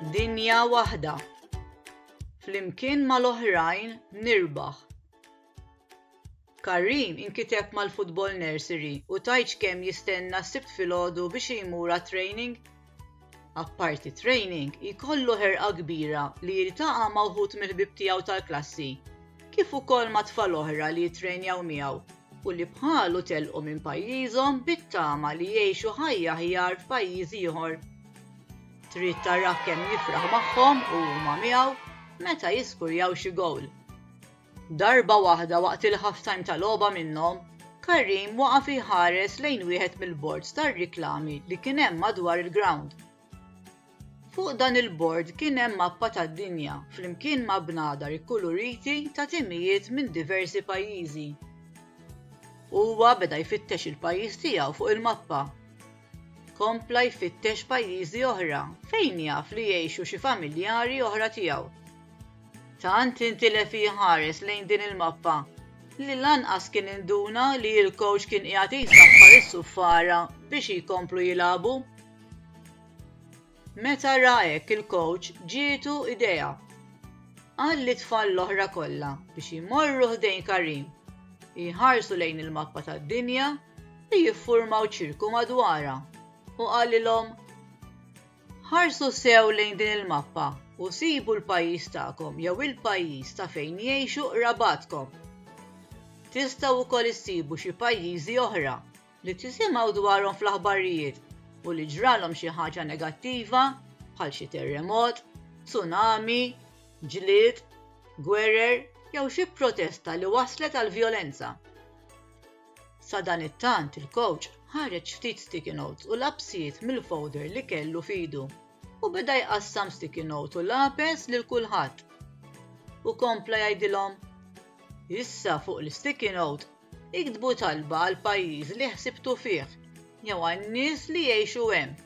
Dinja waħda. Flimkien mal-oħrajn nirbaħ. Karim inkiteb mal-Football Nursery u tajt kemm jistenna s-sibt filgħodu biex jmur training. Apparti training, jkollu ħerqa kbira li jiltaqa' ma' wħud mill-ħbieb tiegħu tal-klassi, kif ukoll ma' tfal oħra li jittrenjaw miegħu u li bħalu telqu minn pajjiżhom bit-tama li jgħixu ħajja aħjar f'pajjiż ieħor. Trid tara kemm jifraħ magħhom u huma miegħu meta jiskurjaw xi gowl. Darba waħda waqt il-halftime tal-logħba minnhom, Karim waqaf iħares lejn wieħed mill-boards tar-riklami li kien hemm madwar il-ground. Fuq dan il-bord kien hemm mappa tad-dinja flimkien ma' bnadar ikkuluriti ta' timijiet minn diversi pajjiżi. Huwa beda jfittex il-pajjiż tiegħu fuq il-mappa. Kompla jfittex pajjiżi oħra fejn jaf li jgħixu xi familjari oħra tiegħu. Tant intilef iħares lejn din il-mappa li lanqas kien induna li l-coach kien qiegħed jisaffar is-suffara biex jkomplu jilagħbu. Meta ra hekk il-coach ġietu idea. Qal lit-tfal l-oħra kollha biex jmorru ħdejn Karim, jħarsu lejn il-mappa tad-dinja li jiffurmaw ċirku madwarha u qalilhom: ħarsu sew lejn din il-mappa u sibu l-pajjiż tagħkom jew il-pajjiż ta' fejn jgħixu qrabatkom. Tistgħu wkoll issibu xi pajjiżi oħra li tisimgħu dwarhom fl-aħbarijiet u li ġralhom xi ħaġa negattiva bħal xi terremot, tsunami, ġlied, gwerer jew xi protesta li waslet għal vjolenza. Sa dan it-tant il-coach ħareġ ftit sticky notes u labsiet mill-folder li kellu f'idu u beda jqassam sticky note u lapes lil kulħadd. U kompla jgħidilhom: issa fuq l-sticky note iktbu talba għal pajjiż li ħsibtu fih jew għan-nies li jgħixu hemm.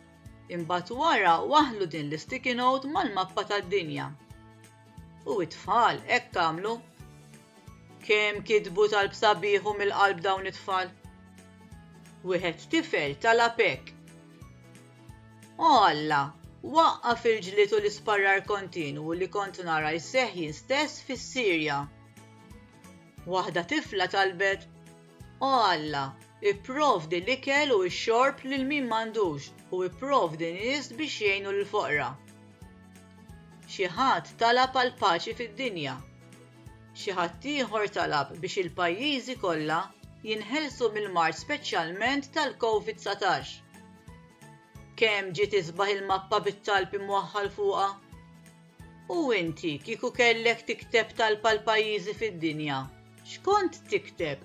Imbagħad wara waħħlu din l-sticky note mal-mappa tad-dinja. U t-tfal hekk għamlu. Kemm kitbu talb sabiħu mill-qalb dawn it-tfal. Wieħed tifel talab hekk: O Alla, waqqaf il-ġlied u l-isparrar kontinwu li kont nara jseħħ jien stess fis-Sirja. Waħda tifla talbet: O Alla, ipprovdi l-ikel u x-xorb lil min m'għandux u ipprovdi nies biex jgħinu lill-foqra. Xi ħadd talab għal paċi fid-dinja. Xi ħadd ieħor talab biex il-pajjiżi kollha jinħelsu mill-mard speċjalment tal-COVID-19. Kemm ġiet isbaħ il-mappa bit-talb imwaħħal fuqha? U inti kieku kellek tikteb talba l-pajjiżi fid-dinja, x'kont tikteb?